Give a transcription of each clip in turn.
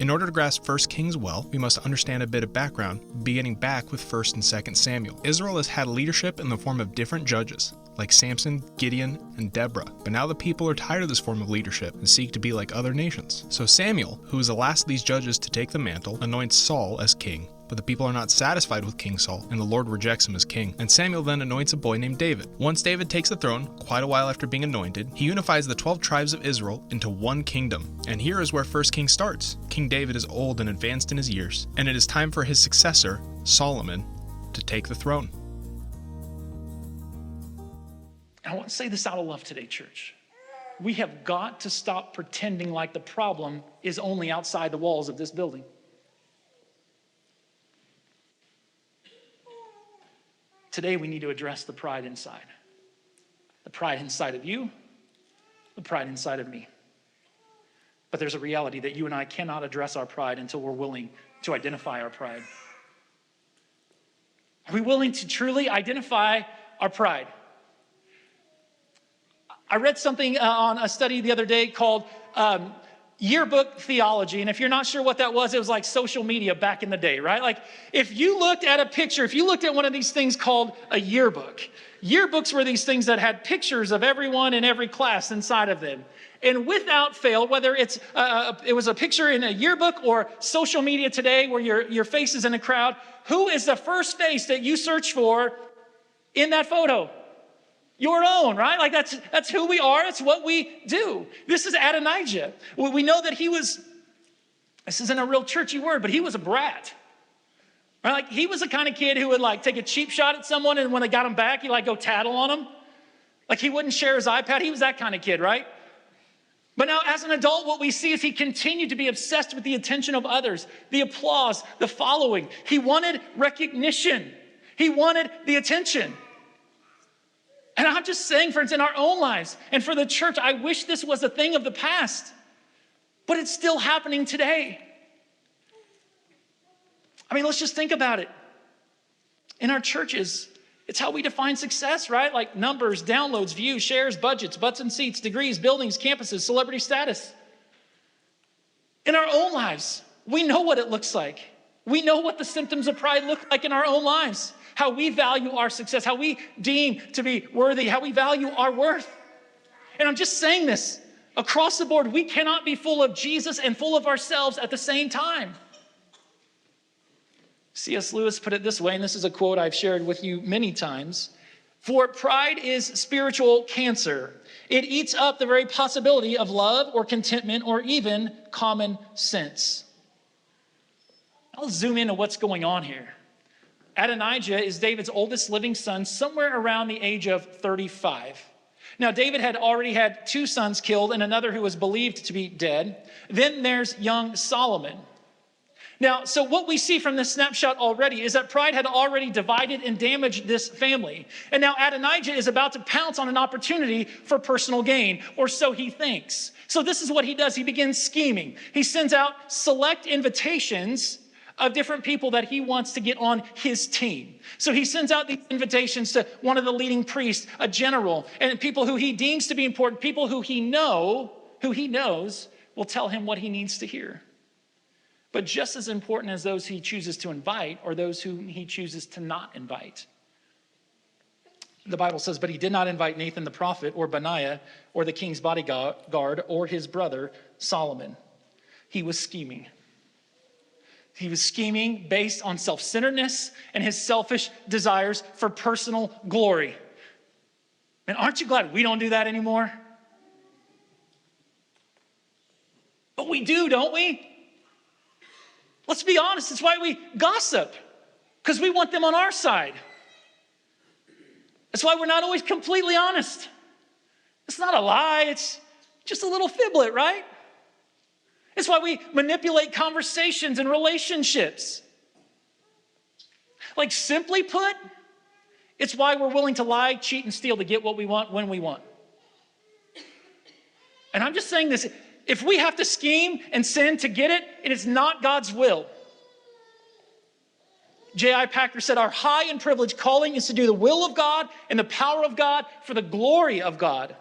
In order to grasp 1 Kings well, we must understand a bit of background, beginning back with 1 and 2 Samuel. Israel has had leadership in the form of different judges, like Samson, Gideon, and Deborah. But now the people are tired of this form of leadership and seek to be like other nations. So Samuel, who is the last of these judges to take the mantle, anoints Saul as king. But the people are not satisfied with King Saul, and the Lord rejects him as king. And Samuel then anoints a boy named David. Once David takes the throne, quite a while after being anointed, he unifies the 12 tribes of Israel into one kingdom. And here is where 1 Kings starts. King David is old and advanced in his years, and it is time for his successor, Solomon, to take the throne. I want to say this out of love today, church. We have got to stop pretending like the problem is only outside the walls of this building. Today, we need to address the pride inside. The pride inside of you, the pride inside of me. But there's a reality that you and I cannot address our pride until we're willing to identify our pride. Are we willing to truly identify our pride? I read something on a study the other day called yearbook theology. And if you're not sure what that was, it was like social media back in the day, right? Like if you looked at a picture, if you looked at one of these things called a yearbook, yearbooks were these things that had pictures of everyone in every class inside of them. And without fail, whether it was a picture in a yearbook or social media today where your face is in a crowd, who is the first face that you search for in that photo? Your own, right? Like that's who we are. It's what we do. This is Adonijah. We know that this isn't a real churchy word, but he was a brat. Right? Like he was the kind of kid who would like take a cheap shot at someone, and when they got him back, he like go tattle on them. Like he wouldn't share his iPad. He was that kind of kid, right? But now as an adult, what we see is he continued to be obsessed with the attention of others, the applause, the following. He wanted recognition. He wanted the attention. And I'm just saying, friends, in our own lives and for the church, I wish this was a thing of the past, but it's still happening today. I mean, let's just think about it. In our churches, it's how we define success, right? Like numbers, downloads, views, shares, budgets, butts and seats, degrees, buildings, campuses, celebrity status. In our own lives, we know what it looks like. We know what the symptoms of pride look like in our own lives. How we value our success, how we deem to be worthy, how we value our worth. And I'm just saying this, across the board, we cannot be full of Jesus and full of ourselves at the same time. C.S. Lewis put it this way, and this is a quote I've shared with you many times. For pride is spiritual cancer. It eats up the very possibility of love or contentment or even common sense. I'll zoom into what's going on here. Adonijah is David's oldest living son, somewhere around the age of 35. Now, David had already had 2 sons killed and another who was believed to be dead. Then there's young Solomon. Now, so what we see from this snapshot already is that pride had already divided and damaged this family. And now Adonijah is about to pounce on an opportunity for personal gain, or so he thinks. So this is what he does. He begins scheming. He sends out select invitations of different people that he wants to get on his team. So he sends out these invitations to one of the leading priests, a general, and people who he deems to be important, people who he knows will tell him what he needs to hear. But just as important as those he chooses to invite are those whom he chooses to not invite. The Bible says, but he did not invite Nathan the prophet or Benaiah or the king's bodyguard or his brother Solomon. He was scheming. He was scheming based on self-centeredness and his selfish desires for personal glory. And aren't you glad we don't do that anymore? But we do, don't we? Let's be honest, it's why we gossip, because we want them on our side. That's why we're not always completely honest. It's not a lie, it's just a little fiblet, right? It's why we manipulate conversations and relationships. Like simply put, it's why we're willing to lie, cheat, and steal to get what we want when we want. And I'm just saying this, if we have to scheme and sin to get it, it is not God's will. J.I. Packer said, our high and privileged calling is to do the will of God and the power of God for the glory of God.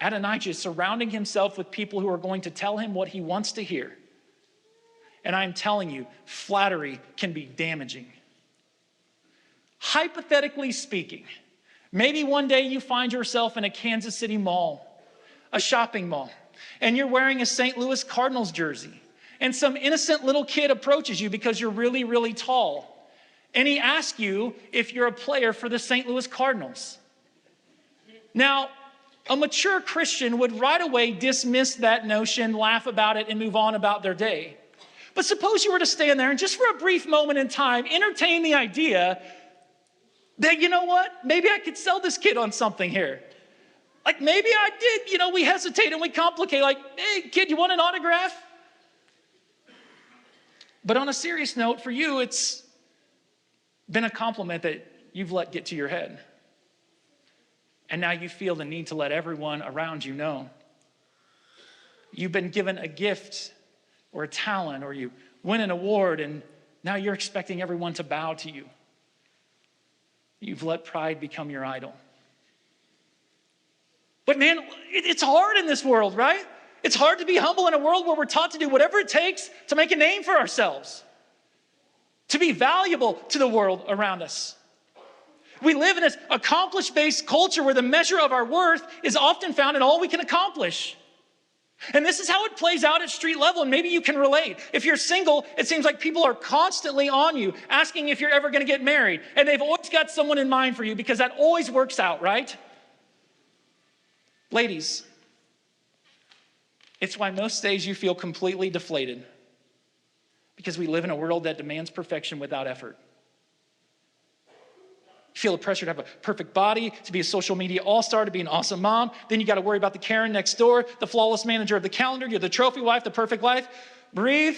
Adonijah is surrounding himself with people who are going to tell him what he wants to hear. And I'm telling you, flattery can be damaging. Hypothetically speaking, maybe one day you find yourself in a Kansas City mall, a shopping mall, and you're wearing a St. Louis Cardinals jersey, and some innocent little kid approaches you because you're really, really tall, and he asks you if you're a player for the St. Louis Cardinals. Now, a mature Christian would right away dismiss that notion, laugh about it, and move on about their day. But suppose you were to stand there and just for a brief moment in time, entertain the idea that, you know what, maybe I could sell this kid on something here. Like maybe I did, we hesitate and we complicate, like, hey, kid, you want an autograph? But on a serious note, for you, it's been a compliment that you've let get to your head. And now you feel the need to let everyone around you know. You've been given a gift or a talent, or you win an award, and now you're expecting everyone to bow to you. You've let pride become your idol. But man, it's hard in this world, right? It's hard to be humble in a world where we're taught to do whatever it takes to make a name for ourselves, to be valuable to the world around us. We live in this accomplish-based culture where the measure of our worth is often found in all we can accomplish. And this is how it plays out at street level, and maybe you can relate. If you're single, it seems like people are constantly on you, asking if you're ever going to get married. And they've always got someone in mind for you because that always works out, right? Ladies, it's why most days you feel completely deflated, because we live in a world that demands perfection without effort. You feel the pressure to have a perfect body, to be a social media all-star, to be an awesome mom. Then you got to worry about the Karen next door, the flawless manager of the calendar. You're the trophy wife, the perfect life. Breathe.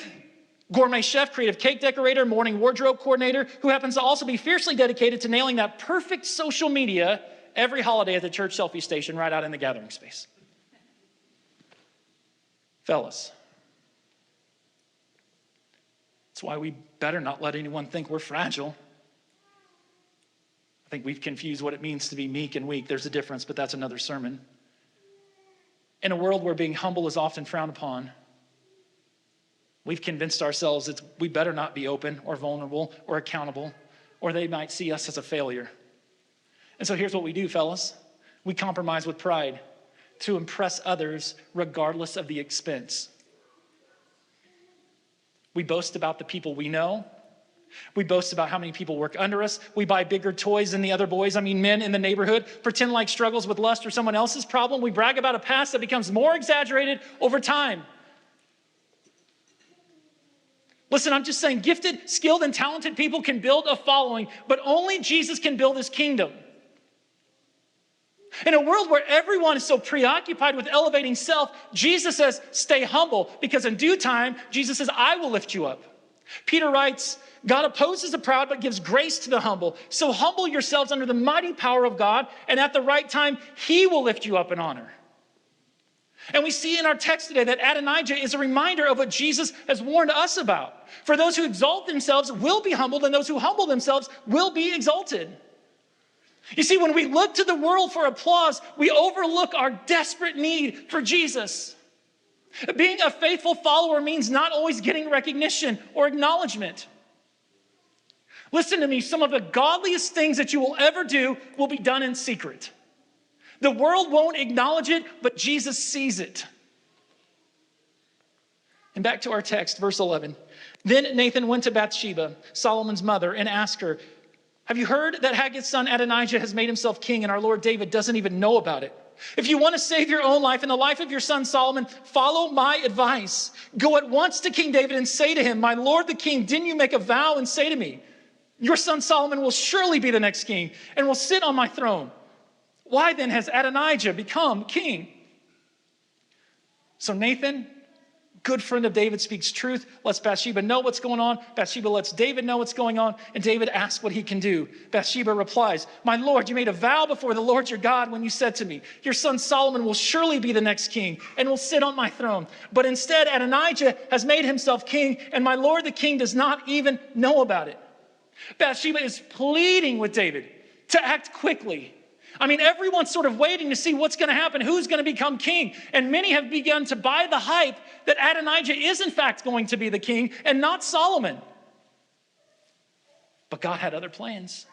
Gourmet chef, creative cake decorator, morning wardrobe coordinator, who happens to also be fiercely dedicated to nailing that perfect social media every holiday at the church selfie station right out in the gathering space. Fellas, that's why we better not let anyone think we're fragile. I think we've confused what it means to be meek and weak. There's a difference, but that's another sermon. In a world where being humble is often frowned upon, we've convinced ourselves that we better not be open or vulnerable or accountable, or they might see us as a failure. And so here's what we do, fellas. We compromise with pride to impress others regardless of the expense. We boast about the people we know. We boast about how many people work under us. We buy bigger toys than the other boys, men in the neighborhood, pretend like struggles with lust or someone else's problem. We brag about a past that becomes more exaggerated over time. Listen, I'm just saying gifted, skilled, and talented people can build a following, but only Jesus can build his kingdom. In a world where everyone is so preoccupied with elevating self, Jesus says, stay humble, because in due time, Jesus says, I will lift you up. Peter writes, God opposes the proud, but gives grace to the humble. So humble yourselves under the mighty power of God, and at the right time, he will lift you up in honor. And we see in our text today that Adonijah is a reminder of what Jesus has warned us about. For those who exalt themselves will be humbled, and those who humble themselves will be exalted. You see, when we look to the world for applause, we overlook our desperate need for Jesus. Being a faithful follower means not always getting recognition or acknowledgement. Listen to me, some of the godliest things that you will ever do will be done in secret. The world won't acknowledge it, but Jesus sees it. And back to our text, verse 11. Then Nathan went to Bathsheba, Solomon's mother, and asked her, have you heard that Haggith's son Adonijah has made himself king and our Lord David doesn't even know about it? If you want to save your own life and the life of your son Solomon, follow my advice. Go at once to King David and say to him, my Lord the king, didn't you make a vow and say to me, your son Solomon will surely be the next king and will sit on my throne. Why then has Adonijah become king? So Nathan, good friend of David, speaks truth, lets Bathsheba know what's going on. Bathsheba lets David know what's going on, and David asks what he can do. Bathsheba replies, my Lord, you made a vow before the Lord your God when you said to me, your son Solomon will surely be the next king and will sit on my throne. But instead, Adonijah has made himself king, and my Lord the king does not even know about it. Bathsheba is pleading with David to act quickly. I mean, everyone's sort of waiting to see what's going to happen, who's going to become king. And many have begun to buy the hype that Adonijah is in fact going to be the king and not Solomon. But God had other plans.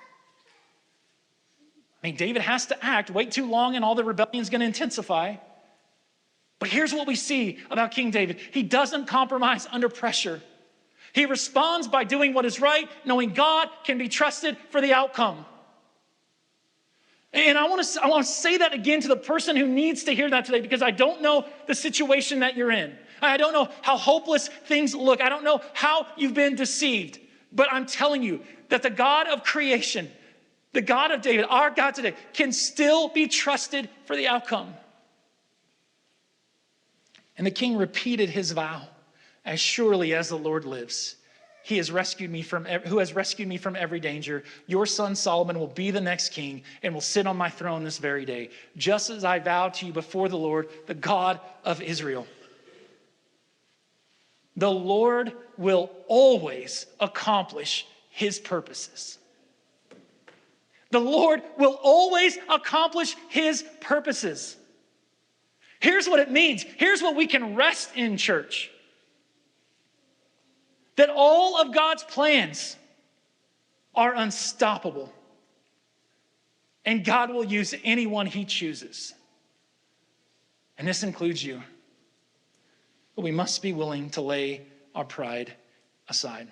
I mean, David has to act. Wait too long and all the rebellion is going to intensify. But here's what we see about King David. He doesn't compromise under pressure. He responds by doing what is right, knowing God can be trusted for the outcome. And I want to say that again to the person who needs to hear that today, because I don't know the situation that you're in. I don't know how hopeless things look. I don't know how you've been deceived. But I'm telling you that the God of creation, the God of David, our God today, can still be trusted for the outcome. And the king repeated his vow, as surely as the Lord lives, who has rescued me from every danger. Your son Solomon will be the next king and will sit on my throne this very day, just as I vowed to you before the Lord, the God of Israel. The Lord will always accomplish his purposes. The Lord will always accomplish his purposes. Here's what it means. Here's what we can rest in, church. That all of God's plans are unstoppable. And God will use anyone he chooses. And this includes you. But we must be willing to lay our pride aside.